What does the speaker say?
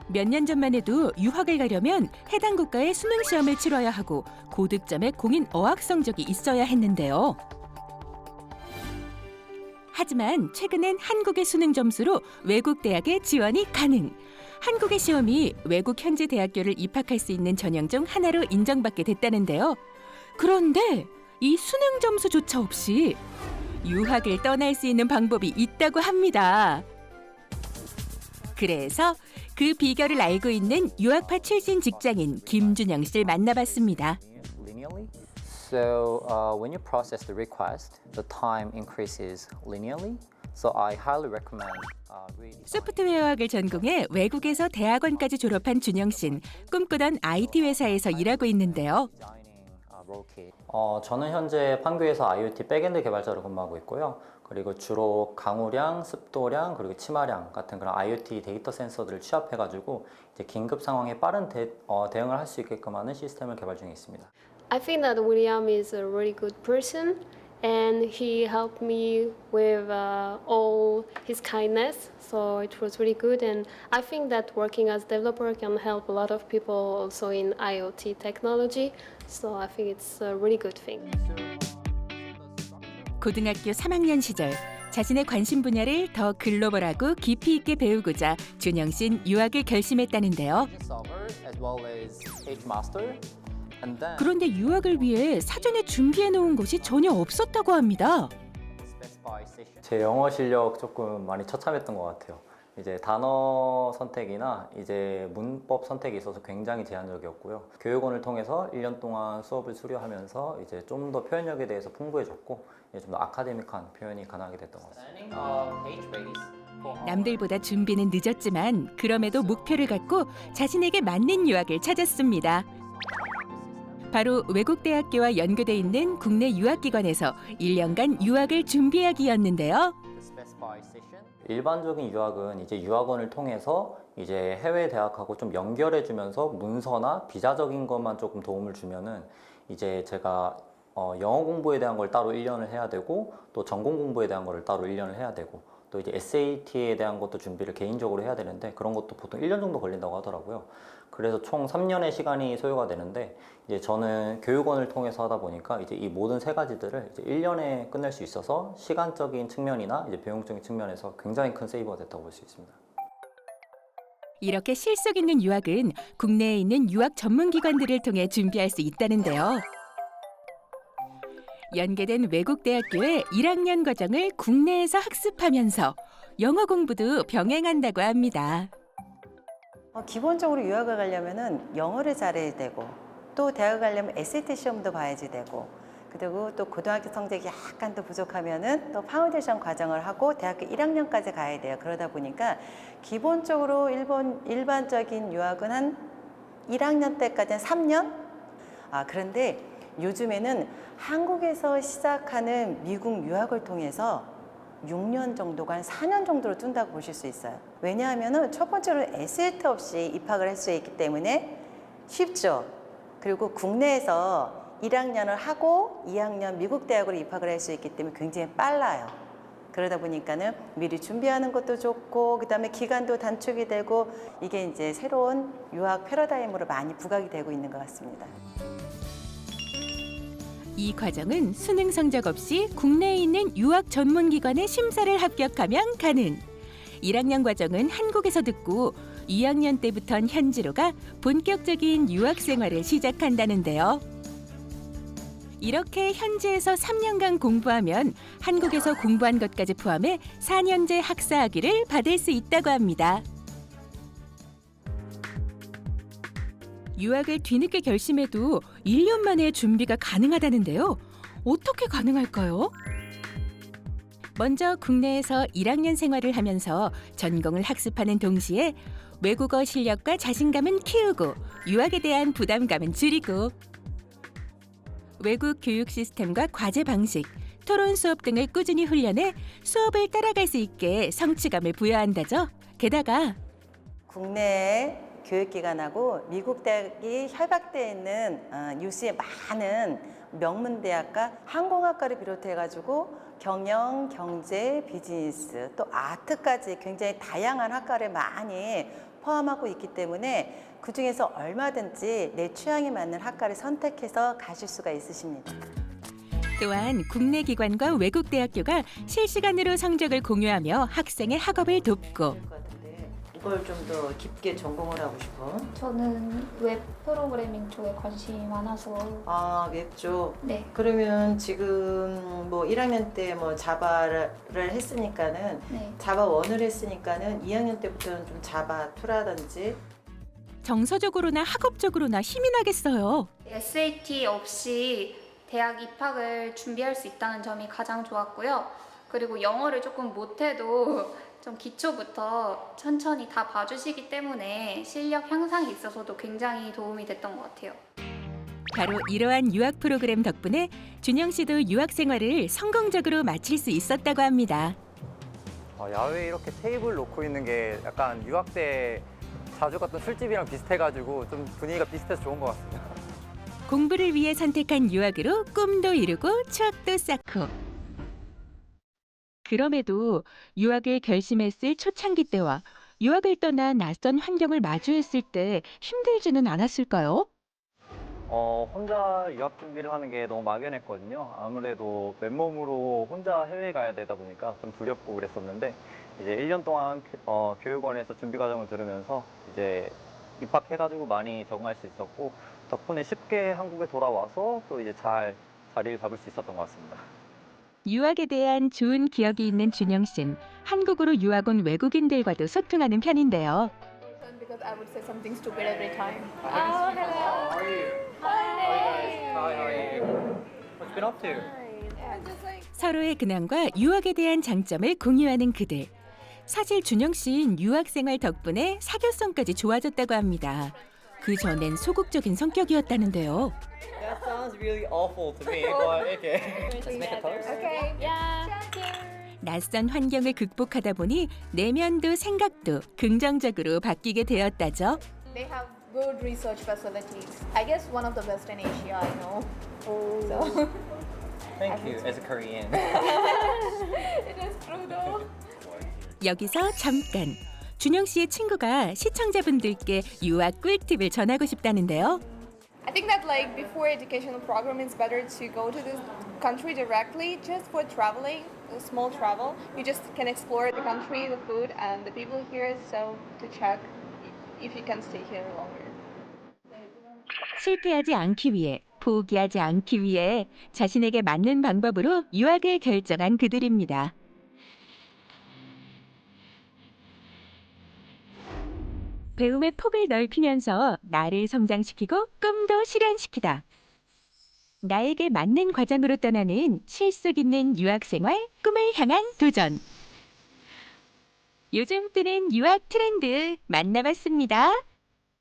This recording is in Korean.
몇 년 전만 해도 유학을 가려면 해당 국가의 수능 시험을 치러야 하고 고득점의 공인 어학 성적이 있어야 했는데요. 하지만 최근엔 한국의 수능 점수로 외국 대학에 지원이 가능. 한국의 시험이 외국 현지 대학교를 입학할 수 있는 전형 중 하나로 인정받게 됐다는데요. 그런데 이 수능 점수조차 없이 유학을 떠날 수 있는 방법이 있다고 합니다. 그래서 그 비결을 알고 있는 유학파 출신 직장인 김준영 씨를 만나봤습니다. So when you process the request, the time increases linearly. So I highly recommend reading. 소프트웨어학을 전공해 외국에서 대학원까지 졸업한 준영 씨는 꿈꾸던 IT 회사에서 일하고 있는데요. 저는 현재 판교에서 IoT 백엔드 개발자로 근무하고 있고요. 그리고 주로 강우량, 습도량, 그리고 치마량 같은 그런 IoT 데이터 센서들을 취합해가지고 이제 긴급 상황에 빠른 대응을 할 수 있게끔 하는 시스템을 개발 중에 있습니다. I think that William is a really good person and he helped me with all his kindness. So it was really good and I think that working as developer can help a lot of people also in IoT technology. So I think it's a really good thing. 고등학교 3학년 시절 자신의 관심 분야를 더 글로벌하고 깊이 있게 배우고자 준영 씨는 유학을 결심했다는데요. 그런데 유학을 위해 사전에 준비해 놓은 것이 전혀 없었다고 합니다. 제 영어 실력 조금 많이 처참했던 것 같아요. 이제 단어 선택이나 이제 문법 선택에 있어서 굉장히 제한적이었고요. 교육원을 통해서 1년 동안 수업을 수료하면서 이제 좀 더 표현력에 대해서 풍부해졌고 좀 더 아카데믹한 표현이 가능하게 됐던 것 같습니다. 남들보다 준비는 늦었지만 그럼에도 목표를 갖고 자신에게 맞는 유학을 찾았습니다. 바로 외국 대학교와 연계돼 있는 국내 유학기관에서 1년간 유학을 준비하기였는데요. 일반적인 유학은 이제 유학원을 통해서 이제 해외 대학하고 좀 연결해 주면서 문서나 비자적인 것만 조금 도움을 주면은 이제 제가 영어 공부에 대한 걸 따로 1년을 해야 되고 또 전공 공부에 대한 거를 따로 1년을 해야 되고 또 이제 SAT에 대한 것도 준비를 개인적으로 해야 되는데 그런 것도 보통 1년 정도 걸린다고 하더라고요. 그래서 총 3년의 시간이 소요가 되는데 이제 저는 교육원을 통해서 하다 보니까 이제 이 모든 세 가지들을 이제 1년에 끝낼 수 있어서 시간적인 측면이나 이제 비용적인 측면에서 굉장히 큰 세이버가 됐다고 볼 수 있습니다. 이렇게 실속 있는 유학은 국내에 있는 유학 전문 기관들을 통해 준비할 수 있다는데요. 연계된 외국 대학교의 1학년 과정을 국내에서 학습하면서 영어 공부도 병행한다고 합니다. 기본적으로 유학을 가려면은 영어를 잘해야 되고 또 대학을 가려면 SAT 시험도 봐야지 되고 그리고 또 고등학교 성적이 약간 또 부족하면은 또 파운데이션 과정을 하고 대학교 1학년까지 가야 돼요. 그러다 보니까 기본적으로 일반적인 유학은 한 1학년 때까지는 3년? 그런데 요즘에는 한국에서 시작하는 미국 유학을 통해서 6년 정도가 한 4년 정도로 뛴다고 보실 수 있어요. 왜냐하면 첫 번째로 SAT 없이 입학을 할 수 있기 때문에 쉽죠. 그리고 국내에서 1학년을 하고 2학년 미국 대학으로 입학을 할 수 있기 때문에 굉장히 빨라요. 그러다 보니까는 미리 준비하는 것도 좋고 그다음에 기간도 단축이 되고 이게 이제 새로운 유학 패러다임으로 많이 부각이 되고 있는 것 같습니다. 이 과정은 수능 성적 없이 국내에 있는 유학 전문기관의 심사를 합격하면 가능. 1학년 과정은 한국에서 듣고 2학년 때부터는 현지로 가 본격적인 유학 생활을 시작한다는데요. 이렇게 현지에서 3년간 공부하면 한국에서 공부한 것까지 포함해 4년제 학사 학위를 받을 수 있다고 합니다. 유학을 뒤늦게 결심해도 1년 만에 준비가 가능하다는데요. 어떻게 가능할까요? 먼저 국내에서 1학년 생활을 하면서 전공을 학습하는 동시에 외국어 실력과 자신감은 키우고 유학에 대한 부담감은 줄이고 외국 교육 시스템과 과제 방식, 토론 수업 등을 꾸준히 훈련해 수업을 따라갈 수 있게 성취감을 부여한다죠. 게다가 국내 교육기관하고 미국 대학이 협약되어 있는 유수의 많은 명문 대학과 항공학과를 비롯해가지고 경영, 경제, 비즈니스, 또 아트까지 굉장히 다양한 학과를 많이 포함하고 있기 때문에 그중에서 얼마든지 내 취향에 맞는 학과를 선택해서 가실 수가 있으십니다. 또한 국내 기관과 외국 대학교가 실시간으로 성적을 공유하며 학생의 학업을 돕고 이걸 좀 더 깊게 전공을 하고 싶어? 저는 웹 프로그래밍 쪽에 관심이 많아서 아, 웹 쪽. 네, 그러면 지금 뭐 1학년 때 뭐 자바를 했으니까는 네. 자바 1을 했으니까는 2학년 때부터는 좀 자바 2라든지 정서적으로나 학업적으로나 힘이 나겠어요. SAT 없이 대학 입학을 준비할 수 있다는 점이 가장 좋았고요. 그리고 영어를 조금 못해도 좀 기초부터 천천히 다 봐주시기 때문에 실력 향상에 있어서도 굉장히 도움이 됐던 것 같아요. 바로 이러한 유학 프로그램 덕분에 준영 씨도 유학 생활을 성공적으로 마칠 수 있었다고 합니다. 야외에 이렇게 테이블 놓고 있는 게 약간 유학 때 자주 갔던 술집이랑 비슷해가지고 좀 분위기가 비슷해서 좋은 것 같습니다. 공부를 위해 선택한 유학으로 꿈도 이루고 추억도 쌓고. 그럼에도 유학을 결심했을 초창기 때와 유학을 떠나 낯선 환경을 마주했을 때 힘들지는 않았을까요? 혼자 유학 준비를 하는 게 너무 막연했거든요. 아무래도 맨몸으로 혼자 해외에 가야 되다 보니까 좀 두렵고 그랬었는데 이제 1년 동안 교육원에서 준비 과정을 들으면서 이제 입학해가지고 많이 적응할 수 있었고 덕분에 쉽게 한국에 돌아와서 또 이제 잘 자리를 잡을 수 있었던 것 같습니다. 유학에 대한 좋은 기억이 있는 준영 씨는 한국으로 유학 온 외국인들과도 소통하는 편인데요. Because I would say something stupid every time. 아, hello. How are you? Hi. Hi, how are you? What you been up to? Yeah, just like 서로의 근황과 유학에 대한 장점을 공유하는 그들. 사실 준영 씨는 유학 생활 덕분에 사교성까지 좋아졌다고 합니다. 그 전엔 소극적인 성격이었다는데요. That sounds really awful to me, but okay. Let's make a toast. okay. Yeah. 낯선 환경을 극복하다 보니 내면도 생각도 긍정적으로 바뀌게 되었다죠. They have good research facilities. I guess one of the best in Asia, I know. So Thank you, as a Korean. it is true though. 여기서 잠깐. 준영 씨의 친구가 시청자분들께 유학 꿀팁을 전하고 싶다는데요. I think that like before educational program, it's better to go to this country directly, just for traveling, a small travel. You just can explore the country, the food, and the people here. So to check if you can stay here longer. 실패하지 않기 위해, 포기하지 않기 위해 자신에게 맞는 방법으로 유학을 결정한 그들입니다. 배움의 폭을 넓히면서 나를 성장시키고 꿈도 실현시키다. 나에게 맞는 과정으로 떠나는 실속 있는 유학생활, 꿈을 향한 도전. 요즘 뜨는 유학 트렌드 만나봤습니다.